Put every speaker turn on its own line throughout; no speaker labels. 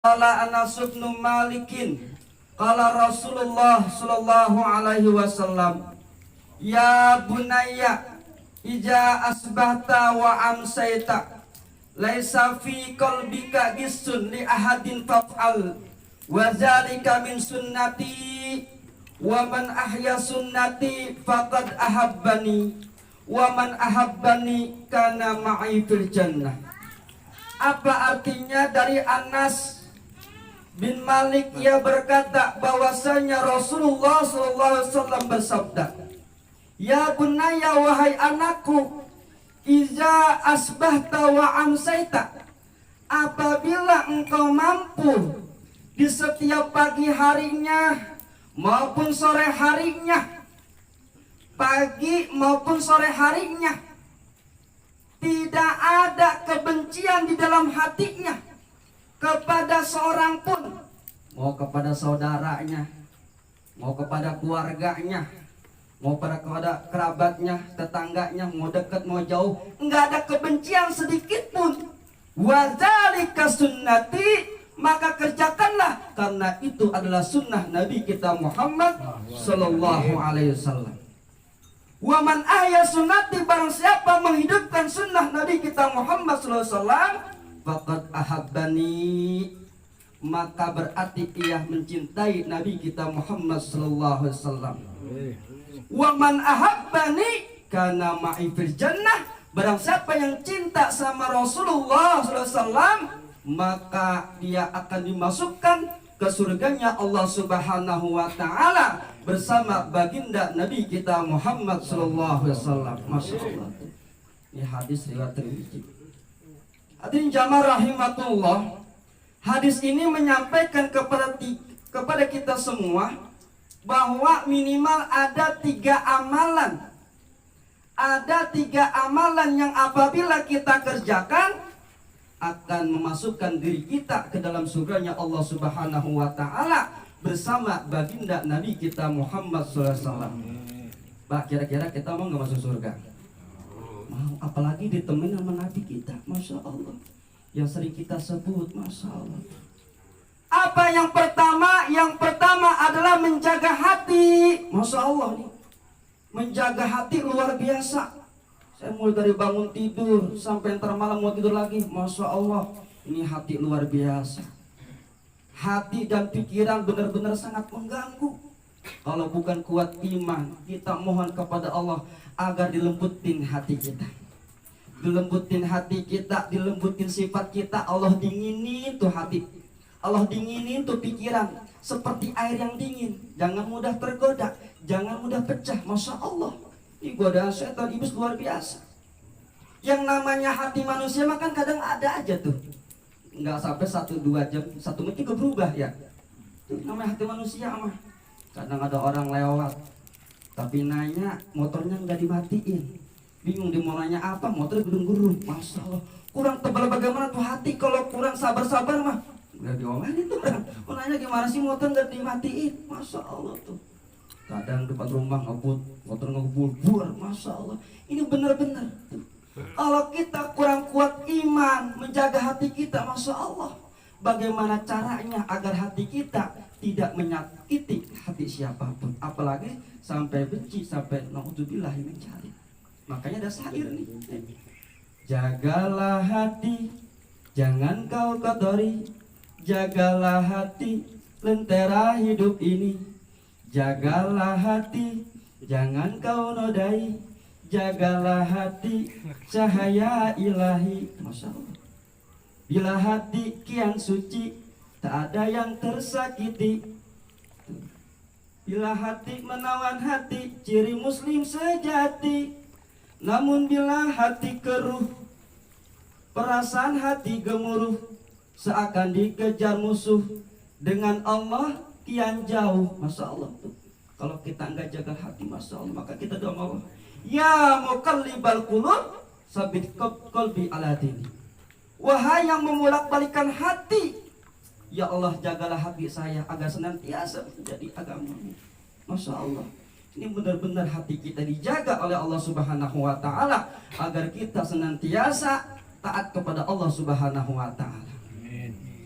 Qala Anas bin Malikin qala Rasulullah sallallahu alaihi wasallam, ya bunayya ija asbahta wa amsayta laisa fi qalbika gisun li ahadin faf'al wa zalika min sunnati wa man ahya sunnati faqad ahabbani wa man ahabbani kana ma'i fil jannah. Apa artinya dari Anas bin Malik? Ia berkata bahwasanya Rasulullah SAW bersabda, ya bunaya, wahai anakku, iza asbahta wa amsayta, apabila engkau mampu di setiap pagi harinya maupun sore harinya, pagi maupun sore harinya, tidak ada kebencian di dalam hatinya kepada seorang pun, mau kepada saudaranya, mau kepada keluarganya, mau kepada kerabatnya, tetangganya, mau dekat mau jauh, enggak ada kebencian sedikit pun. Wa dzalika sunnati, maka kerjakanlah karena itu adalah sunnah Nabi kita Muhammad sallallahu alaihi wasallam. Wa man ahya sunnati, barang siapa menghidupkan sunnah Nabi kita Muhammad sallallahu alaihi wasallam, faqad ahabbani, maka berarti ia mencintai Nabi kita Muhammad sallallahu alaihi wasallam. Wa man ahabbani kana ma'i fil jannah, barang siapa yang cinta sama Rasulullah sallallahu alaihi wasallam, maka dia akan dimasukkan ke surganya Allah Subhanahu wa taala bersama baginda Nabi kita Muhammad sallallahu alaihi wasallam. Masyaallah. Ini hadis riwayat Tirmidzi. Hadirin jamaah rahimatullah, hadis ini menyampaikan kepada kita semua bahwa minimal ada 3 amalan. Ada 3 amalan yang apabila kita kerjakan akan memasukkan diri kita ke dalam surganya Allah Subhanahu wa taala bersama baginda Nabi kita Muhammad SAW. Pak, kira-kira kita mau nggak masuk surga? Mau, apalagi ditemenin sama Nabi kita, Masya Allah, yang sering kita sebut, Masya Allah. Apa yang pertama? Yang pertama adalah menjaga hati. Masya Allah nih, menjaga hati luar biasa. Saya mulai dari bangun tidur sampai ntar malam mau tidur lagi, Masya Allah, ini hati luar biasa. Hati dan pikiran benar-benar sangat mengganggu. Kalau bukan kuat iman, kita mohon kepada Allah agar dilembutin hati kita. Dilembutin hati kita, dilembutin sifat kita. Allah dinginin tuh hati, Allah dinginin tuh pikiran seperti air yang dingin. Jangan mudah tergoda, jangan mudah pecah. Masya Allah, ini godaan setan iblis luar biasa. Yang namanya hati manusia makan kadang ada aja tuh, nggak sampai 1-2 jam, 1 menit juga berubah ya. Itu namanya hati manusia mah. Kadang ada orang lewat tapi nanya motornya nggak dimatiin, bingung dia mau nanya apa, motor gurung-gurung. Masya Allah, kurang tebal bagaimana tuh hati. Kalau kurang sabar-sabar mah udah diomelin tuh orang. Mau nanya gimana sih motor nggak dimatiin. Masya Allah tuh, kadang depan rumah ngebut, motor ngebul-bul. Masya Allah, ini benar-benar kalau kita kurang kuat iman menjaga hati kita, Masya Allah, bagaimana caranya agar hati kita tidak menyakiti hati siapapun, apalagi sampai benci, sampai naudzubillah min dzalik. Makanya ada syair nih, jagalah hati, jangan kau kotori, jagalah hati, lentera hidup ini. Jagalah hati, jangan kau nodai, jagalah hati, cahaya ilahi. Masya Allah, bila hati kian suci, tak ada yang tersakiti. Bila hati menawan hati, ciri muslim sejati. Namun bila hati keruh, perasaan hati gemuruh, seakan dikejar musuh, dengan Allah kian jauh. Masya Allah tuh, kalau kita enggak jaga hati, Masya Allah, maka kita doa Allah, ya muqallibal qulub sabit qalbi ala dini. Wahai yang membolak-balikan hati, ya Allah, jagalah hati saya agar senantiasa menjadi agamamu. Masya Allah, ini benar-benar hati kita dijaga oleh Allah Subhanahu wa taala agar kita senantiasa taat kepada Allah Subhanahu wa taala.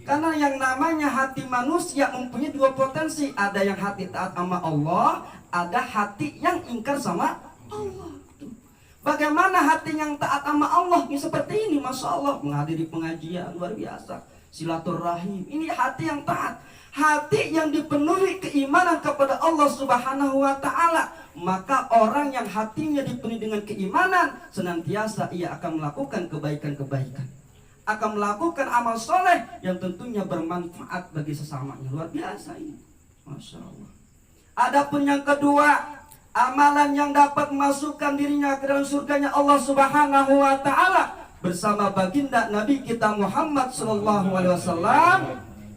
Karena yang namanya hati manusia mempunyai dua potensi. Ada yang hati taat sama Allah, ada hati yang ingkar sama Allah. Bagaimana hati yang taat sama Allah? Ini seperti ini, Masya Allah. Menghadiri pengajian, luar biasa. Silaturahim, ini hati yang taat. Hati yang dipenuhi keimanan kepada Allah Subhanahu wa Ta'ala. Maka orang yang hatinya dipenuhi dengan keimanan, senantiasa ia akan melakukan kebaikan-kebaikan, akan melakukan amal soleh yang tentunya bermanfaat bagi sesamanya. Luar biasa ini, Masya Allah. Adapun yang kedua, amalan yang dapat memasukkan dirinya ke dalam surganya Allah Subhanahu wa Ta'ala bersama baginda Nabi kita Muhammad sallallahu alaihi wasallam.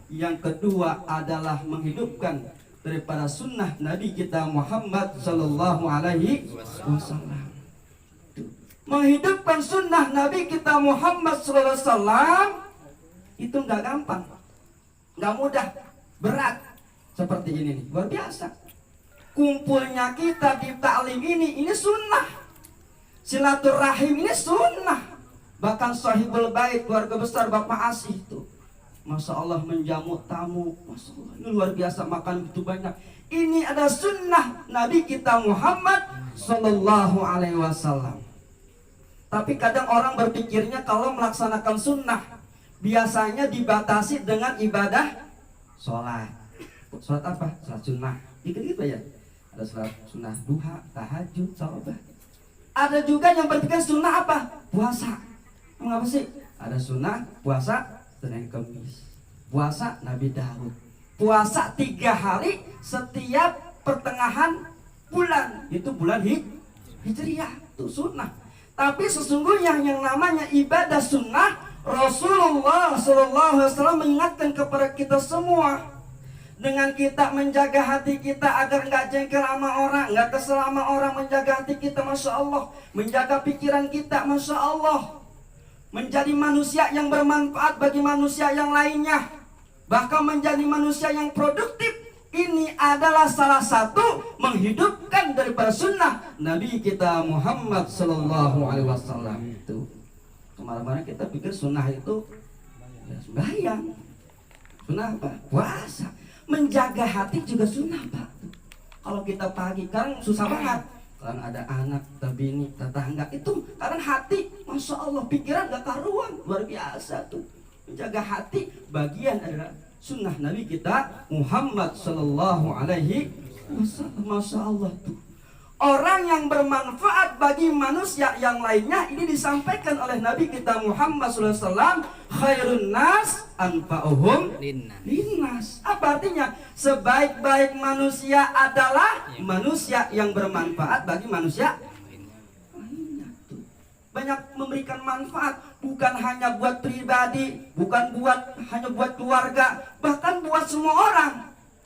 Yang kedua adalah menghidupkan daripada sunnah Nabi kita Muhammad sallallahu alaihi wasallam. Menghidupkan sunnah Nabi kita Muhammad sallallahu alaihi wasallam itu nggak gampang, nggak mudah, berat. Seperti ini nih, luar biasa. Kumpulnya kita di taklim ini sunnah. Silaturahim ini sunnah. Bahkan sahibul bait, keluarga besar Bapak Asih itu, Masya Allah, menjamu tamu, Masya Allah, ini luar biasa, makan begitu banyak. Ini ada sunnah Nabi kita Muhammad sallallahu alaihi wasallam. Tapi kadang orang berpikirnya kalau melaksanakan sunnah biasanya dibatasi dengan ibadah sholat. Sholat apa? Sholat sunnah. Gitu ya. Ada sholat sunnah duha, tahajud, sahabat. Ada juga yang berpikir sunnah apa? Puasa. Mengapa sih? Ada sunnah puasa Senin Kamis, puasa Nabi Daud, puasa 3 hari setiap pertengahan bulan. Itu bulan Hijriah, itu sunnah. Tapi sesungguhnya yang namanya ibadah sunnah, Rasulullah SAW mengingatkan kepada kita semua. Dengan kita menjaga hati kita agar nggak jengkel sama orang, nggak kesel sama orang, menjaga hati kita, Masya Allah, menjaga pikiran kita, Masya Allah, menjadi manusia yang bermanfaat bagi manusia yang lainnya, bahkan menjadi manusia yang produktif. Ini adalah salah satu menghidupkan daripada sunnah Nabi kita Muhammad sallallahu alaihi wasallam. Itu kemarin-kemarin kita pikir sunnah itu ya sembahyang, sunnah apa? Puasa. Menjaga hati juga sunnah, Pak. Kalau kita pagi kan susah banget. Kalau ada anak, bini, tetangga, itu karena hati, Masya Allah, pikiran gak karuan, luar biasa tuh. Menjaga hati bagian adalah sunnah Nabi kita Muhammad sallallahu alaihi wasallam. Masya Allah tuh. Orang yang bermanfaat bagi manusia yang lainnya ini disampaikan oleh Nabi kita Muhammad sallallahu alaihi wasallam, khairun nas anfa'uhum linnas. Apa artinya? Sebaik-baik manusia adalah manusia yang bermanfaat bagi manusia lainnya. Banyak memberikan manfaat, bukan hanya buat pribadi, bukan hanya buat keluarga, bahkan buat semua orang.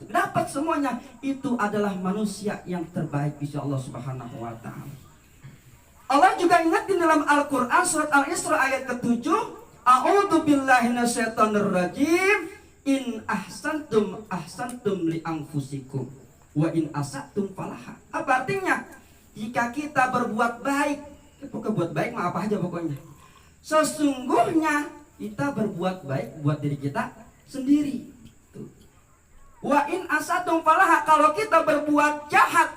Dapat semuanya. Itu adalah manusia yang terbaik insya Allah Subhanahu wa Ta'ala. Allah juga ingatin dalam Al-Quran surat Al-Isra ayat ke-7, a'udzu billahi minasyaitonir rajim, in ahsantum ahsantum li anfusikum wa in asatum falaha. Apa artinya? Jika kita berbuat baik, berbuat baik mah apa aja pokoknya, sesungguhnya kita berbuat baik buat diri kita sendiri. Wa in asatum falaha, kalau kita berbuat jahat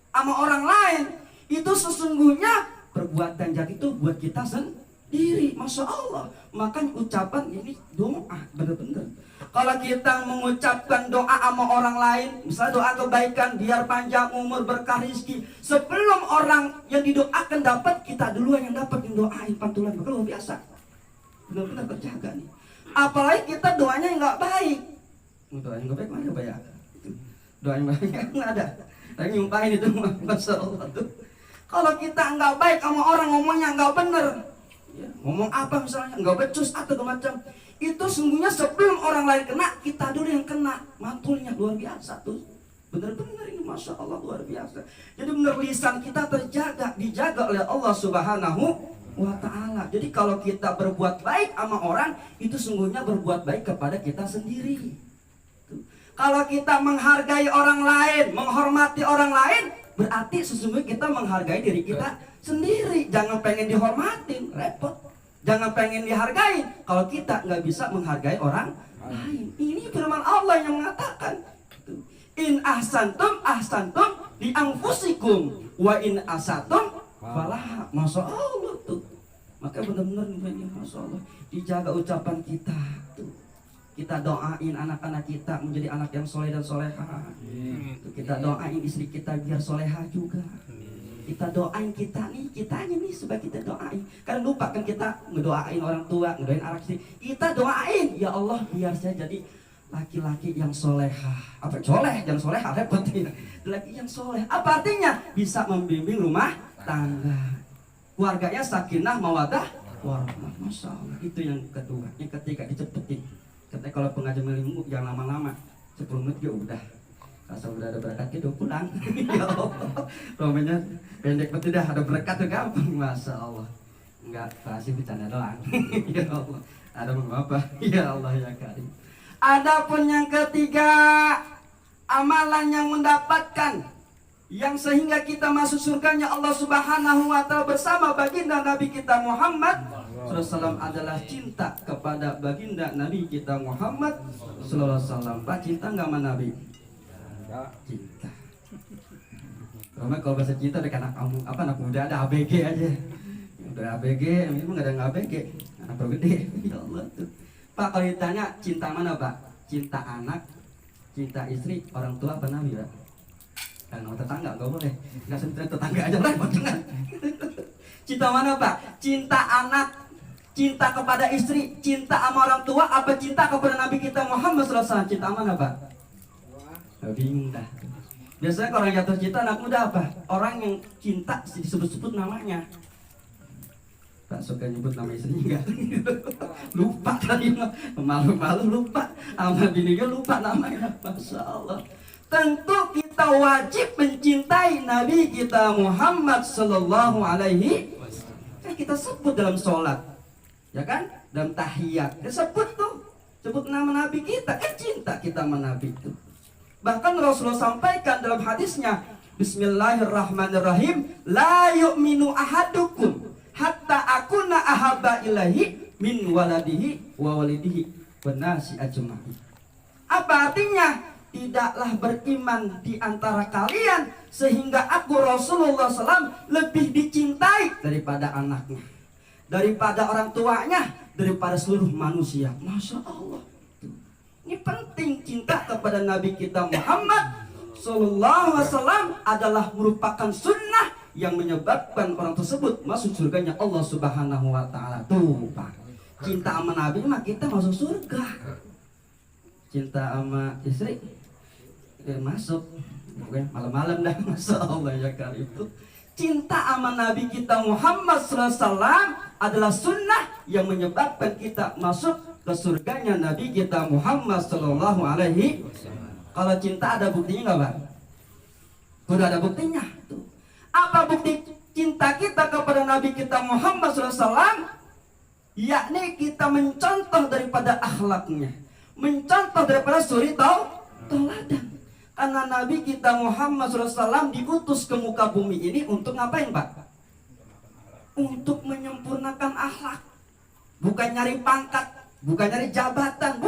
sama orang lain, itu sesungguhnya perbuatan jahat itu buat kita sendiri. Masya Allah. Makanya ucapan ini doa benar-benar. Kalau kita mengucapkan doa sama orang lain, misalnya doa kebaikan, biar panjang umur, berkah rezeki, sebelum orang yang didoakan dapat, kita duluan yang dapat yang doain pantulan. Maka luar biasa. Benar-benar terjaga nih. Apalagi kita doanya yang nggak baik. Doanya nggak baik mana banyak? Doanya banyak nggak ada. Lagi nyumpahin itu, Masya Allah tuh. Kalau kita nggak baik sama orang, ngomongnya nggak bener, ya, ngomong apa misalnya nggak becus atau macam, itu sungguhnya sebelum orang lain kena, kita dulu yang kena. Mantulnya luar biasa tuh. Bener-bener ini, Masya Allah, luar biasa. Jadi bener lisan kita terjaga, dijaga oleh Allah Subhanahu wa Ta'ala. Jadi kalau kita berbuat baik sama orang, itu sungguhnya berbuat baik kepada kita sendiri. Kalau kita menghargai orang lain, menghormati orang lain, berarti sesungguhnya kita menghargai diri kita sendiri. Jangan pengen dihormatin, repot. Jangan pengen dihargai kalau kita nggak bisa menghargai orang lain. Ini firman Allah yang mengatakan, in ahsantum ahsantum li anfusikum wa in asatum falah. Masya Allah tuh. Maka benar-benar Masya Allah dijaga ucapan kita tuh. Kita doain anak-anak kita menjadi anak yang soleh dan soleha. Kita doain istri kita biar soleha juga. Kita doain kitanya nih sebagai kita doain. Karena lupa kan kita ngedoain orang tua, ngedoain anak istri. Kita doain, ya Allah biar saya jadi laki-laki yang soleha. Apa soleh, jangan soleha repot. Laki yang soleh. Apa artinya? Bisa membimbing rumah tangga. Keluarganya sakinah mawadah warahmah. Masya Allah. Itu yang kedua. Yang ketiga dicepetin. Katanya kalau pengajian ilmu yang lama-lama 10 menit ya udah. Asal udah ada berkat itu pulang. Ya Allah. Romanya pendek betul dah, ada berkat tuh gampang. Masya Allah. Enggak, kasih bercanda doang. Ya Allah. Ada apa? Ya Allah ya Karim. Adapun yang ketiga, amalan yang mendapatkan yang sehingga kita masuk surganya Allah Subhanahu wa taala bersama baginda Nabi kita Muhammad SAW adalah cinta kepada baginda Nabi kita Muhammad SAW. Pak, cinta nggak sama Nabi? Cinta. Karena kalau bahasa cinta ada anak kamu apa anak muda ada ABG aja. Udah ABG, ini mah nggak ada ABG, anak gede. Ya Allah tuh. Pak, kalau ditanya cinta mana Pak? Cinta anak, cinta istri, orang tua apa Nabi Pak? Dan sama tetangga nggak boleh, nggak sentuh tetangga aja repot kan? Cinta mana Pak? Cinta anak, cinta kepada istri, cinta sama orang tua, apa cinta kepada Nabi kita Muhammad SAW? Cinta mana Pak? Bingung dah. Biasanya kalau yang jatuh cinta anak muda apa? Orang yang cinta disebut-sebut namanya. Tak suka nyebut nama istrinya enggak? Lupa tadi, malu-malu lupa. Sama bininya lupa namanya. Masya Allah. Tentu kita wajib mencintai Nabi kita Muhammad Sallallahu Alaihi Wasallam. Kita sebut dalam sholat, ya kan? Dalam tahiyat, sebut tuh, sebut nama Nabi kita, kan cinta kita sama Nabi itu. Bahkan Rasulullah sampaikan dalam hadisnya, Bismillahirrahmanirrahim, la yu'minu ahadukum hatta akuna ahabba ilahi min waladihi wa walidihi wa nasi ajma'in. Apa artinya? Tidaklah beriman di antara kalian sehingga aku Rasulullah SAW lebih dicintai daripada anaknya, daripada orang tuanya, daripada seluruh manusia. Masya Allah. Ini penting, cinta kepada Nabi kita Muhammad Sallallahu Alaihi Wasallam adalah merupakan sunnah yang menyebabkan orang tersebut masuk surganya Allah Subhanahu Wa Taala. Tuh Pak, cinta sama Nabi mah kita masuk surga. Cinta sama istri masuk, bukan malam-malam dah. Masya Allah ya kali itu. Cinta sama Nabi kita Muhammad SAW adalah sunnah yang menyebabkan kita masuk ke surganya Nabi kita Muhammad Sallallahu Alaihi Wasallam. Kalau cinta ada buktinya nggak Pak? Sudah ada buktinya. Tuh. Apa bukti cinta kita kepada Nabi kita Muhammad SAW? Yakni kita mencontoh daripada akhlaknya, mencontoh daripada suri tauladan. Karena Nabi kita Muhammad SAW diutus ke muka bumi ini untuk ngapain Pak? Untuk menyempurnakan akhlak. Bukan nyari pangkat, bukan nyari jabatan,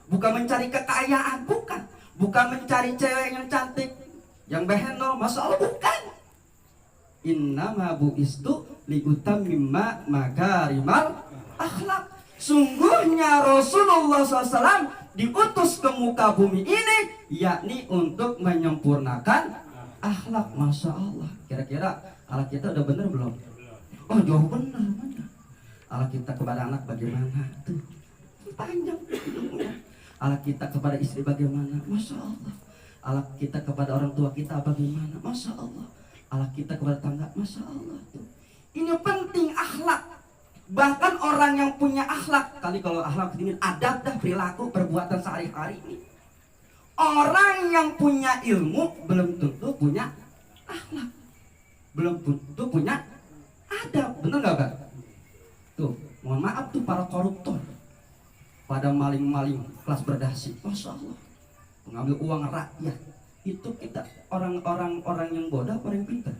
bukan mencari kekayaan, bukan mencari cewek yang cantik, yang behenol, Masya Allah, bukan. Innama bu'istu liutammimma makarimal akhlak. Sungguhnya Rasulullah SAW diutus ke muka bumi ini yakni untuk menyempurnakan akhlak. Masya Allah. Kira-kira akhlak kita udah benar belum? Oh jauh benar. Akhlak kita kepada anak bagaimana? Tuh panjang. Akhlak kita kepada istri bagaimana? Masya Allah. Akhlak kita kepada orang tua kita bagaimana? Masya Allah. Akhlak kita kepada tangga, Masya Allah. Tuh. Ini penting akhlak. Bahkan orang yang punya akhlak, kali kalau akhlak ini adab dah, perilaku, perbuatan sehari-hari ini. Orang yang punya ilmu belum tentu punya akhlak, belum tentu punya adab, bener nggak Pak? Tuh, mohon maaf tuh para koruptor, pada maling-maling kelas berdasi, Masya Allah, mengambil uang rakyat. Itu kita orang yang bodoh, orang yang pintar.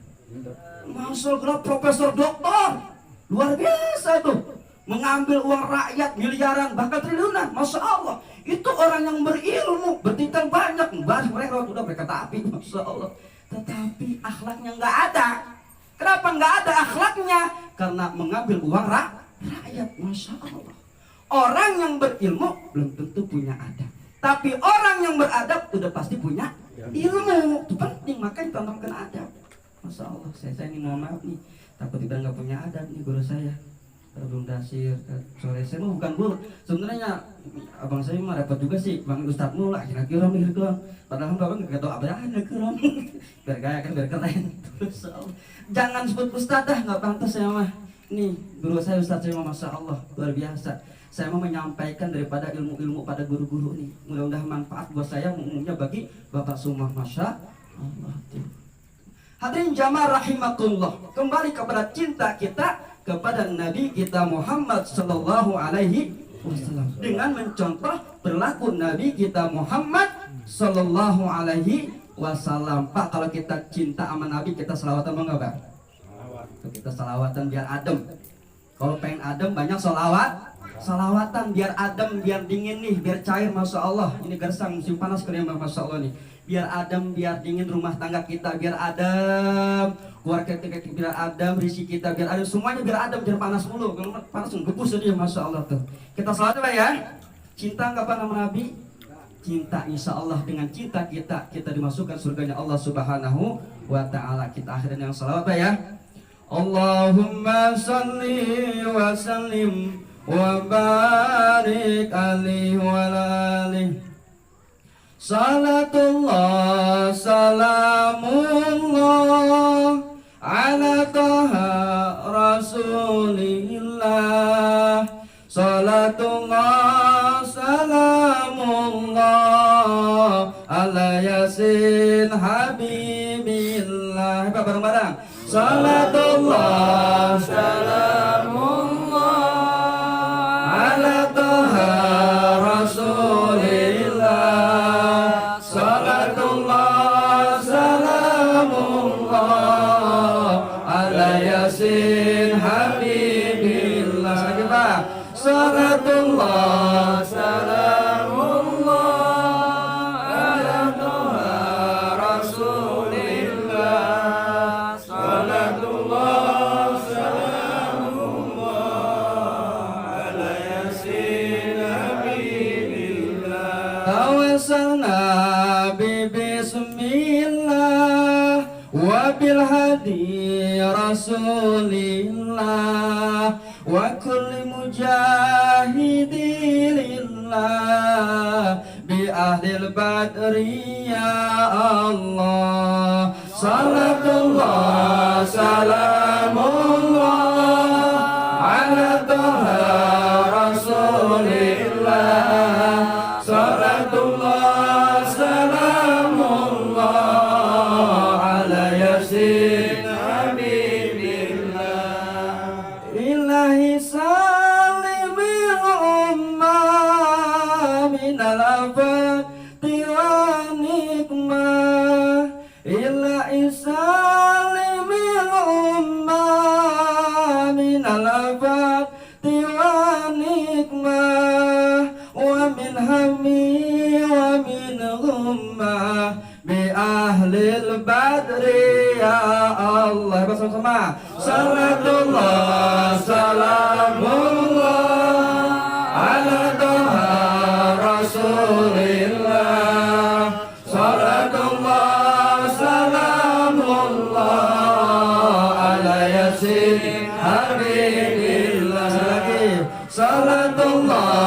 Masya Allah, profesor doktor. Luar biasa tuh, mengambil uang rakyat miliaran bahkan triliunan. Masya Allah, Itu orang yang berilmu, bertitel banyak, mereka udah berkata api, masya Allah. Tetapi akhlaknya nggak ada. Kenapa nggak ada akhlaknya? Karena mengambil uang rakyat, masya Allah. Orang yang berilmu belum tentu punya adab. Tapi orang yang beradab udah pasti punya ilmu. Itu penting, makanya tanamkan adab. Masya Allah, saya ini mohon maaf nih, takut kita nggak punya adab nih guru saya. Belum dasir, sore saya mah bukan guru. Sebenarnya abang saya mah repot juga sih, bang ustadzmu lah kira-kira mikir kurang. Padahal bapak nggak tahu apa ada kurang. Biar gaya kan biar keren. Terus jangan sebut ustadzah, nggak pantas saya mah. Nih guru saya ustadz saya mah masya Allah luar biasa. Saya mau menyampaikan daripada ilmu-ilmu pada guru-guru nih. Mudah-mudahan manfaat buat saya, umumnya bagi bapak semua, masya Allah. Hadirin jamaah rahimakumullah, kembali kepada cinta kita kepada Nabi kita Muhammad sallallahu alaihi wasallam dengan mencontoh berlaku Nabi kita Muhammad sallallahu alaihi wasallam. Pak, kalau kita cinta sama Nabi, kita selawatan enggak, Pak? Kita selawatan biar adem. Kalau pengen adem banyak salawatan biar adem, biar dingin nih, biar cair, masya Allah. Ini gersang musim panas kalian, masya Allah nih. Biar adem, biar dingin rumah tangga kita, biar adem keluarga kita, biar adem risiko kita, biar adem semuanya, biar adem, biar panas mulu. Kalau panas ngebus aja, masya Allah tuh. Kita selawat Pak ya. Cinta kepada Nabi, cinta insya Allah dengan cinta kita dimasukkan surganya Allah Subhanahu wa Ta'ala. Kita akhirin yang selawat Pak ya. Allahumma salli wa sallim wa barik alaihi wa alihi. Salatullah salamullah ala taha rasulillah. Salatullah salamullah ala yasin habibillah. Hebat bareng-bareng. Salatullah salamullah ala taha rasulillah. Salatullah salamullah ala yasin habibillah. Lagi Pak. Salatullah salamullah ala taha rasulillah. Salatullah salamullah ala yasin habibillah. Tawassalna bismillah wa bil hadi rasulillah wa kulli mujahidilillah bi ahlil badri ya Allah. Salatullah salamullah ala taha rasulillah. Salatullah salamullah ala yasin habibillah. Ilahi salimil ummah minal afati wa nikmah. Ilahi salimil ummah minal afati wa nikmah. Wa min hammi wa min ghummah bi ahlil badri ya Allah. Bersama-sama. Salatullah salamullah ala taha rasulillah. Salatullah salamullah ala yasin habibillah. Salatullah